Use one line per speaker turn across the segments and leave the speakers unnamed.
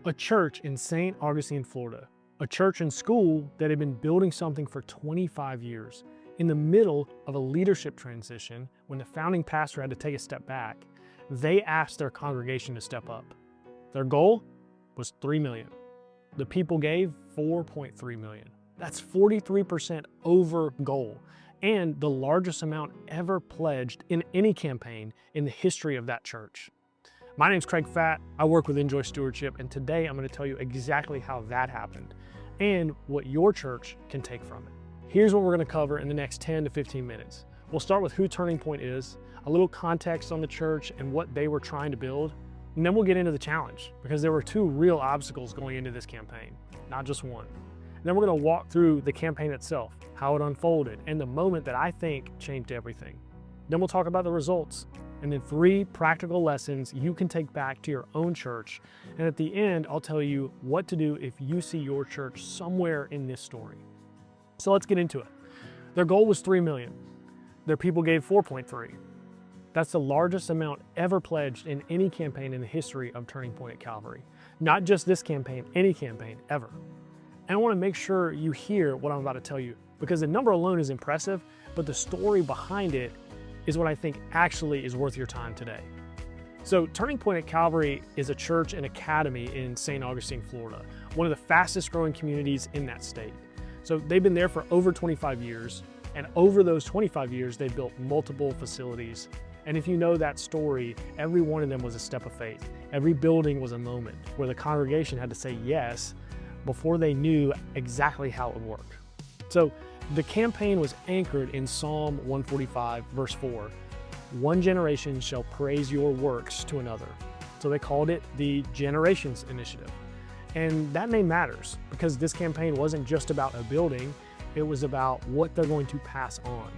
A church in St. Augustine, Florida, a church and school that had been building something for 25 years. In the middle of a leadership transition, when the founding pastor had to take a step back, they asked their congregation to step up. Their goal was $3 million. The people gave $4.3 million. That's 43% over goal, and the largest amount ever pledged in any campaign in the history of that church. My name's Craig Fatt. I work with Enjoy Stewardship, and today I'm going to tell you exactly how that happened and what your church can take from it. Here's what we're going to cover in the next 10 to 15 minutes. We'll start with who Turning Point is, a little context on the church and what they were trying to build, and then we'll get into the challenge because there were two real obstacles going into this campaign, not just one. And then we're going to walk through the campaign itself, how it unfolded, and the moment that I think changed everything. Then we'll talk about the results, and then 3 practical lessons you can take back to your own church. And at the end, I'll tell you what to do if you see your church somewhere in this story. So let's get into it. Their goal was $3 million. Their people gave $4.3. That's the largest amount ever pledged in any campaign in the history of Turning Point at Calvary. Not just this campaign, any campaign ever. And I want to make sure you hear what I'm about to tell you, because the number alone is impressive, but the story behind it is what I think actually is worth your time today. So Turning Point at Calvary is a church and academy in St. Augustine, Florida, one of the fastest growing communities in that state. So they've been there for over 25 years, and over those 25 years, they've built multiple facilities. And if you know that story, every one of them was a step of faith. Every building was a moment where the congregation had to say yes before they knew exactly how it would work. So the campaign was anchored in Psalm 145, verse 4. One generation shall praise your works to another. So they called it the Generations Initiative. And that name matters because this campaign wasn't just about a building, it was about what they're going to pass on.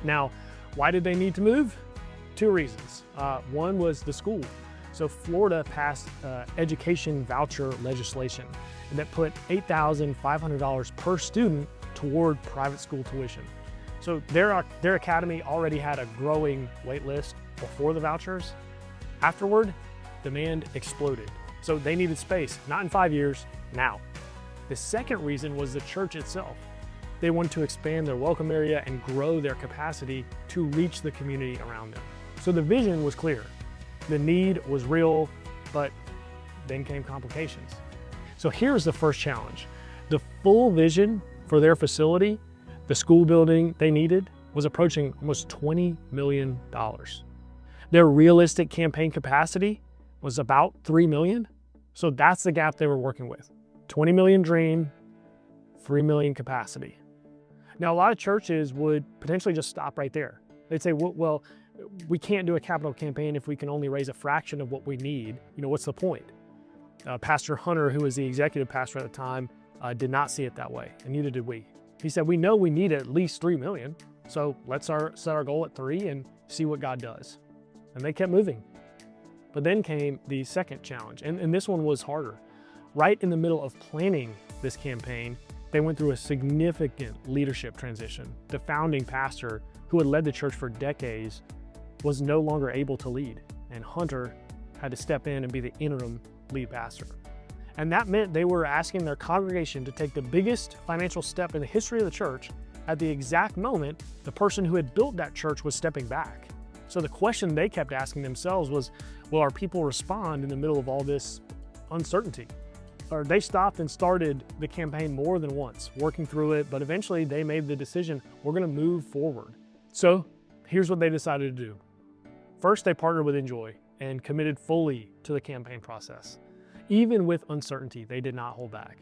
Now, why did they need to move? 2 reasons. One was the school. So Florida passed education voucher legislation that put $8,500 per student toward private school tuition. So their academy already had a growing wait list before the vouchers. Afterward, demand exploded. So they needed space, not in 5 years, now. The second reason was the church itself. They wanted to expand their welcome area and grow their capacity to reach the community around them. So the vision was clear. The need was real, but then came complications. So here's the first challenge. The full vision for their facility, the school building they needed, was approaching almost $20 million. Their realistic campaign capacity was about $3 million. So that's the gap they were working with. 20 million dream, 3 million capacity. Now, a lot of churches would potentially just stop right there. They'd say, well, we can't do a capital campaign if we can only raise a fraction of what we need. What's the point? Pastor Hunter, who was the executive pastor at the time, did not see it that way, and neither did we. He said, we know we need at least 3 million, so let's set our goal at 3 and see what God does. And they kept moving. But then came the second challenge, and this one was harder. Right in the middle of planning this campaign, they went through a significant leadership transition. The founding pastor, who had led the church for decades, was no longer able to lead, and Hunter had to step in and be the interim lead pastor. And that meant they were asking their congregation to take the biggest financial step in the history of the church at the exact moment the person who had built that church was stepping back. So the question they kept asking themselves was, will our people respond in the middle of all this uncertainty? Or they stopped and started the campaign more than once, working through it, but eventually they made the decision, we're gonna move forward. So here's what they decided to do. First, they partnered with Enjoy and committed fully to the campaign process. Even with uncertainty, they did not hold back.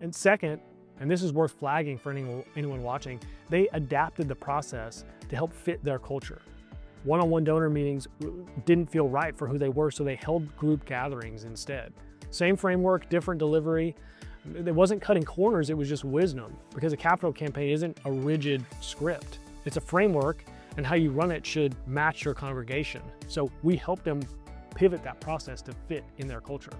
And second, and this is worth flagging for anyone watching, they adapted the process to help fit their culture. One-on-one donor meetings didn't feel right for who they were, so they held group gatherings instead. Same framework, different delivery. It wasn't cutting corners, it was just wisdom, because a capital campaign isn't a rigid script. It's a framework, and how you run it should match your congregation. So we helped them pivot that process to fit in their culture.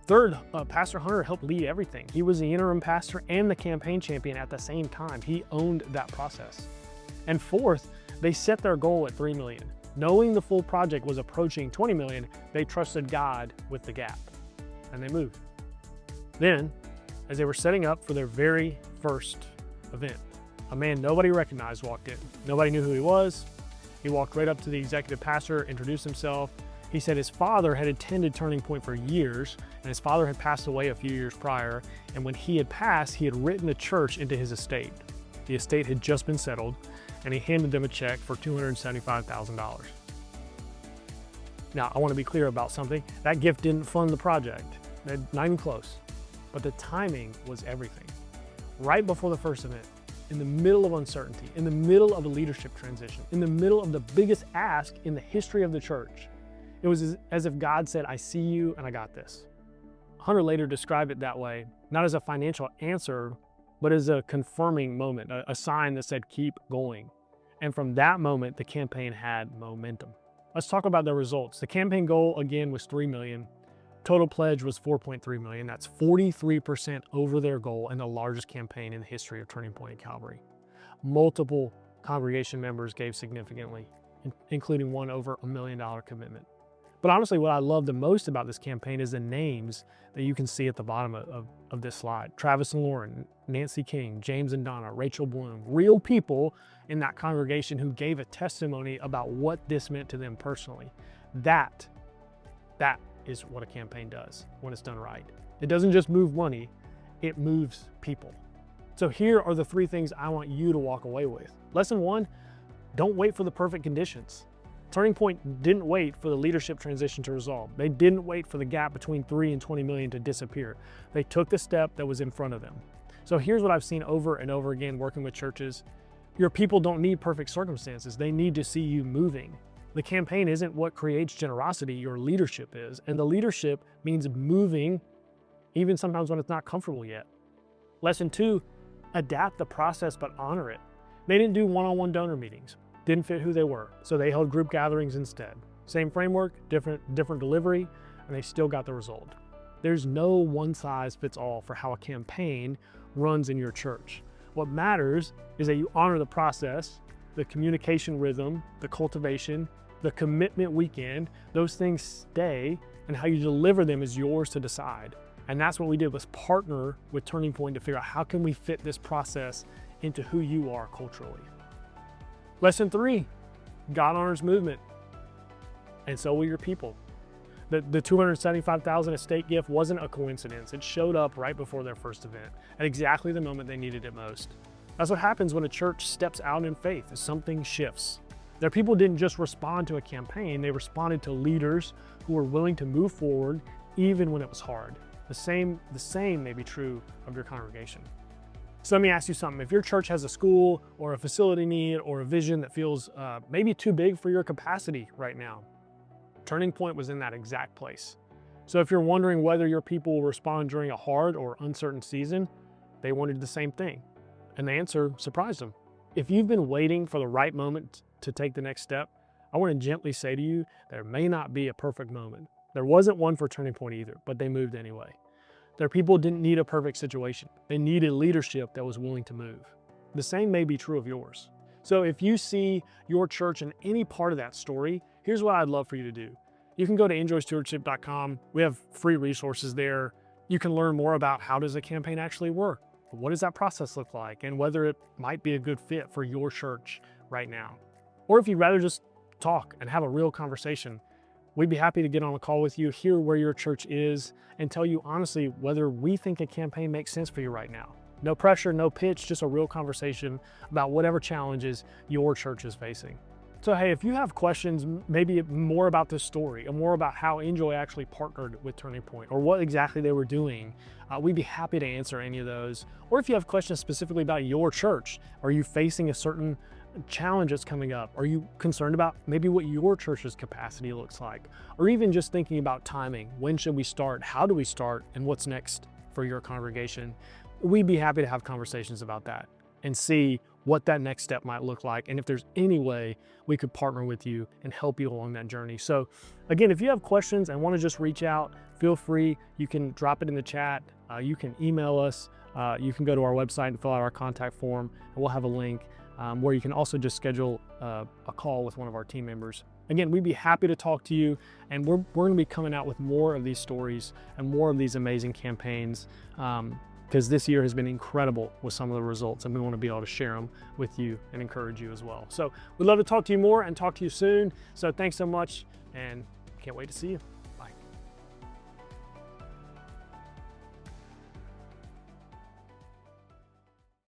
Third, Pastor Hunter helped lead everything. He was the interim pastor and the campaign champion at the same time. He owned that process. And fourth, they set their goal at $3 million. Knowing the full project was approaching 20 million, they trusted God with the gap, and they moved. Then, as they were setting up for their very first event, a man nobody recognized walked in. Nobody knew who he was. He walked right up to the executive pastor, introduced himself. He said his father had attended Turning Point for years, and his father had passed away a few years prior, and when he had passed, he had written the church into his estate. The estate had just been settled, and he handed them a check for $275,000. Now, I want to be clear about something. That gift didn't fund the project, not even close, but the timing was everything. Right before the first event, in the middle of uncertainty, in the middle of a leadership transition, in the middle of the biggest ask in the history of the church, it was as if God said, I see you and I got this. Hunter later described it that way, not as a financial answer, but as a confirming moment, a sign that said, keep going. And from that moment, the campaign had momentum. Let's talk about the results. The campaign goal, again, was $3 million. Total pledge was $4.3 million. That's 43% over their goal and the largest campaign in the history of Turning Point at Calvary. Multiple congregation members gave significantly, including one over $1 million commitment. But honestly, what I love the most about this campaign is the names that you can see at the bottom of this slide. Travis and Lauren, Nancy King, James and Donna, Rachel Bloom, real people in that congregation who gave a testimony about what this meant to them personally. That is what a campaign does when it's done right. It doesn't just move money, it moves people. So here are the 3 things I want you to walk away with. Lesson 1, don't wait for the perfect conditions. Turning Point didn't wait for the leadership transition to resolve. They didn't wait for the gap between 3 and 20 million to disappear. They took the step that was in front of them. So here's what I've seen over and over again working with churches. Your people don't need perfect circumstances. They need to see you moving. The campaign isn't what creates generosity, your leadership is. And the leadership means moving, even sometimes when it's not comfortable yet. Lesson 2, adapt the process, but honor it. They didn't do one-on-one donor meetings. Didn't fit who they were, so they held group gatherings instead. Same framework, different delivery, and they still got the result. There's no one size fits all for how a campaign runs in your church. What matters is that you honor the process, the communication rhythm, the cultivation, the commitment weekend. Those things stay, and how you deliver them is yours to decide. And that's what we did, was partner with Turning Point to figure out how can we fit this process into who you are culturally. Lesson 3, God honors movement, and so will your people. The $275,000 estate gift wasn't a coincidence. It showed up right before their first event, at exactly the moment they needed it most. That's what happens when a church steps out in faith, is something shifts. Their people didn't just respond to a campaign, they responded to leaders who were willing to move forward even when it was hard. The same may be true of your congregation. So let me ask you something. If your church has a school or a facility need or a vision that feels maybe too big for your capacity right now, Turning Point was in that exact place. So if you're wondering whether your people will respond during a hard or uncertain season, they wanted the same thing. And the answer surprised them. If you've been waiting for the right moment to take the next step, I want to gently say to you, there may not be a perfect moment. There wasn't one for Turning Point either, but they moved anyway. Their people didn't need a perfect situation. They needed leadership that was willing to move. The same may be true of yours. So if you see your church in any part of that story, here's what I'd love for you to do. You can go to enjoystewardship.com. We have free resources there. You can learn more about how does a campaign actually work? What does that process look like? And whether it might be a good fit for your church right now. Or if you'd rather just talk and have a real conversation, we'd be happy to get on a call with you, hear where your church is, and tell you honestly whether we think a campaign makes sense for you right now. No pressure, no pitch, just a real conversation about whatever challenges your church is facing. So hey, if you have questions, maybe more about this story, or more about how Enjoy actually partnered with Turning Point, or what exactly they were doing, we'd be happy to answer any of those. Or if you have questions specifically about your church, are you facing a certain challenge that's coming up? Are you concerned about maybe what your church's capacity looks like? Or even just thinking about timing. When should we start? How do we start? And what's next for your congregation? We'd be happy to have conversations about that and see what that next step might look like, and if there's any way we could partner with you and help you along that journey. So again, if you have questions and want to just reach out, feel free. You can drop it in the chat. You can email us. You can go to our website and fill out our contact form, and we'll have a link where you can also just schedule a call with one of our team members Again, we'd be happy to talk to you, and we're going to be coming out with more of these stories and more of these amazing campaigns, because this year has been incredible with some of the results, and we want to be able to share them with you and encourage you as well. So we'd love to talk to you more and talk to you soon. So thanks so much, and can't wait to see you.